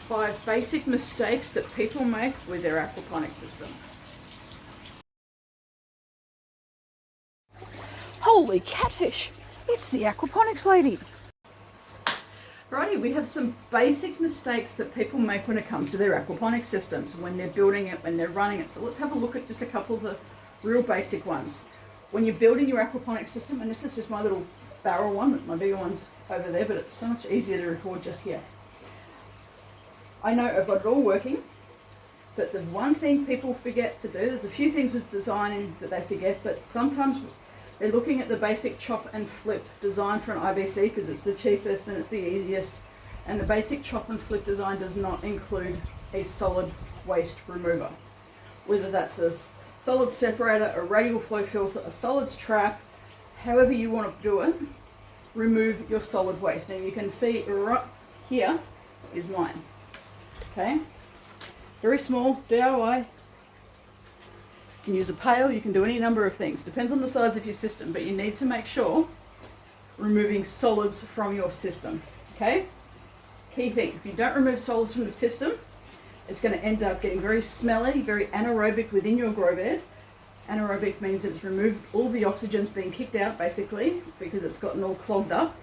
5 basic mistakes that people make with their aquaponics system. Holy catfish! It's the aquaponics lady. Righty, we have some basic mistakes that people make when it comes to their aquaponics systems, when they're building it, when they're running it. So let's have a look at just a couple of the real basic ones. When you're building your aquaponics system, and this is just my little barrel one, my bigger one's over there, but it's so much easier to record just here. I know I've got it all working, but the one thing people forget to do, there's a few things with designing that they forget, but sometimes they're looking at the basic chop and flip design for an IBC because it's the cheapest and it's the easiest. And the basic chop and flip design does not include a solid waste remover. Whether that's a solid separator, a radial flow filter, a solids trap, however you want to do it, remove your solid waste. Now you can see right here is mine. Okay? Very small, DIY. You can use a pail, you can do any number of things. Depends on the size of your system, but you need to make sure removing solids from your system. Okay? Key thing, if you don't remove solids from the system, it's going to end up getting very smelly, very anaerobic within your grow bed. Anaerobic means it's removed, all the oxygen's being kicked out basically because it's gotten all clogged up,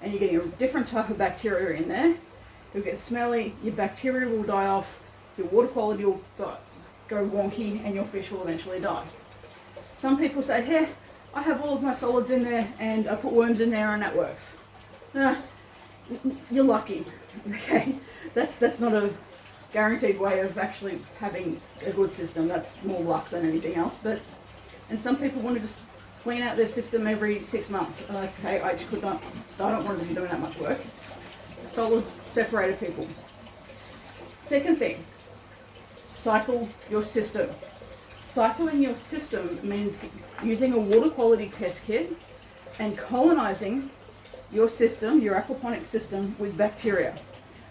and you're getting a different type of bacteria in there. You'll get smelly, your bacteria will die off, your water quality will go wonky, and your fish will eventually die. Some people say, hey, I have all of my solids in there and I put worms in there and that works. You're lucky. Okay, that's not a guaranteed way of actually having a good system. That's more luck than anything else. And some people want to just clean out their system every 6 months. Okay, I don't want to be doing that much work. Solids separator people. Second thing, cycle your system. Cycling your system means using a water quality test kit and colonizing your system, your aquaponics system, with bacteria.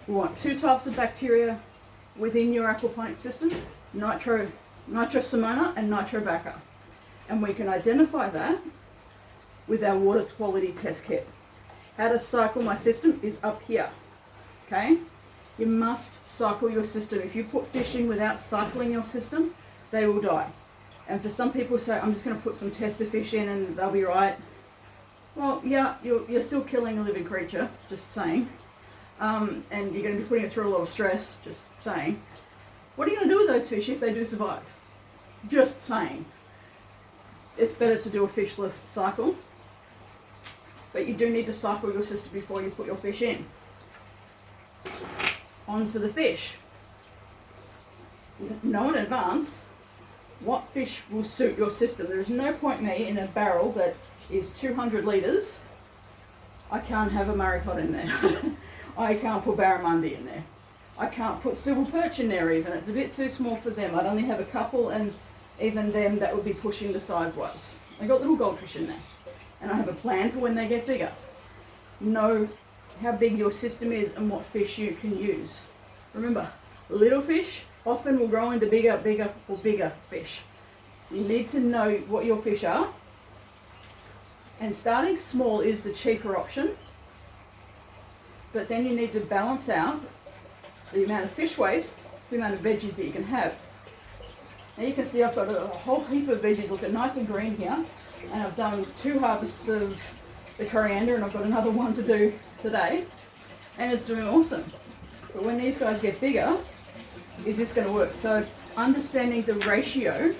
We want 2 types of bacteria within your aquaponics system, Nitrosamona and Nitrobacter. And we can identify that with our water quality test kit. How to cycle my system is up here. Okay? You must cycle your system. If you put fish in without cycling your system, they will die. And for some people say, I'm just going to put some tester fish in and they'll be right. Well, yeah, you're still killing a living creature, just saying. And you're going to be putting it through a lot of stress, just saying. What are you going to do with those fish if they do survive? Just saying. It's better to do a fishless cycle. But you do need to cycle your system before you put your fish in. Onto the fish. Know in advance what fish will suit your system. There is no point me in a barrel that is 200 litres. I can't have a maricot in there. I can't put barramundi in there. I can't put silver perch in there even. It's a bit too small for them. I'd only have a couple, and even them that would be pushing the size-wise. I got little goldfish in there. And I have a plan for when they get bigger. Know how big your system is and what fish you can use. Remember, little fish often will grow into bigger fish. So you need to know what your fish are. And starting small is the cheaper option. But then you need to balance out the amount of fish waste to the amount of veggies that you can have. Now you can see I've got a whole heap of veggies looking nice and green here. And I've done 2 harvests of the coriander, and I've got another one to do today, and it's doing awesome. But when these guys get bigger, is this going to work? So understanding the ratio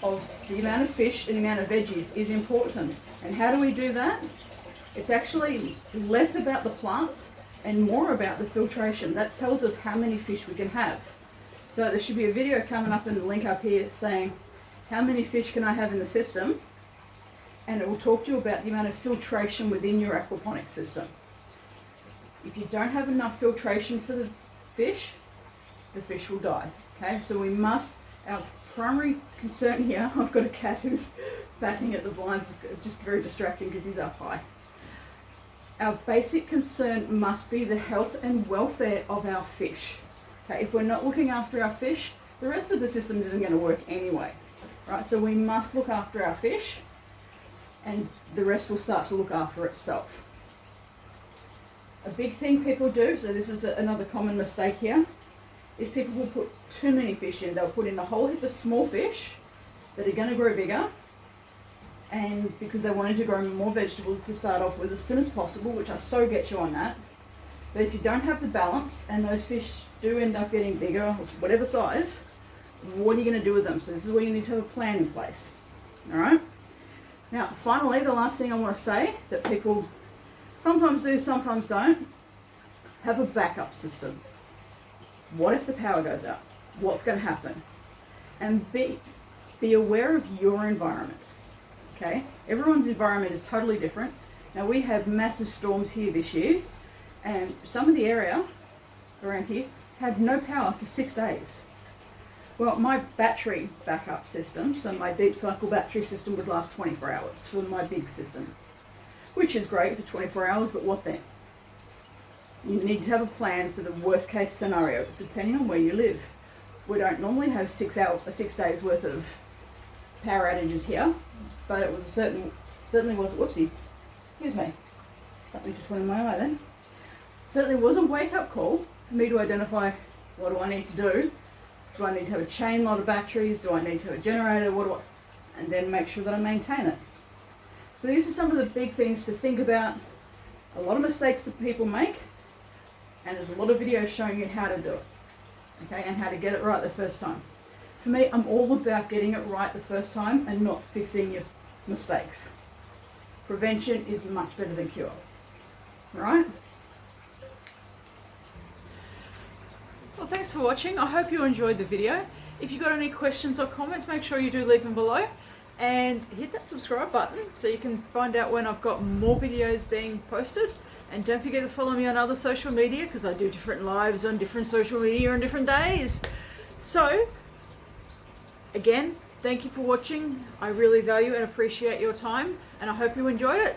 of the amount of fish and the amount of veggies is important. And how do we do that? It's actually less about the plants and more about the filtration. That tells us how many fish we can have. So there should be a video coming up in the link up here saying how many fish can I have in the system, and it will talk to you about the amount of filtration within your aquaponics system. If you don't have enough filtration for the fish will die. Okay, so we must, our primary concern here, I've got a cat who's batting at the blinds, it's just very distracting because he's up high. Our basic concern must be the health and welfare of our fish. Okay, if we're not looking after our fish, the rest of the system isn't going to work anyway. Right, so we must look after our fish, and the rest will start to look after itself. A big thing people do, so this is another common mistake here, is people will put too many fish in. They'll put in a whole heap of small fish that are going to grow bigger, and because they wanted to grow more vegetables to start off with as soon as possible, which I so get you on that. But if you don't have the balance and those fish do end up getting bigger, whatever size, what are you going to do with them? So this is where you need to have a plan in place. Alright? Now finally, the last thing I want to say that people sometimes do, sometimes don't, have a backup system. What if the power goes out? What's going to happen? And be aware of your environment. Okay? Everyone's environment is totally different. Now we have massive storms here this year, and some of the area around here had no power for 6 days. Well, my battery backup system, so my deep cycle battery system, would last 24 hours for my big system, which is great for 24 hours, but what then? You need to have a plan for the worst case scenario, depending on where you live. We don't normally have 6 days worth of power outages here, but it was certainly was, whoopsie, excuse me, something just went in my eye then. Certainly was a wake-up call for me to identify, what do I need to do? Do I need to have a chain lot of batteries? Do I need to have a generator? And then make sure that I maintain it. So these are some of the big things to think about. A lot of mistakes that people make, and there's a lot of videos showing you how to do it, okay, and how to get it right the first time. For me, I'm all about getting it right the first time and not fixing your mistakes. Prevention is much better than cure. All right? Well, thanks for watching. I hope you enjoyed the video. If you've got any questions or comments, make sure you do leave them below, and hit that subscribe button so you can find out when I've got more videos being posted. And don't forget to follow me on other social media, because I do different lives on different social media on different days. So, again, thank you for watching. I really value and appreciate your time, and I hope you enjoyed it.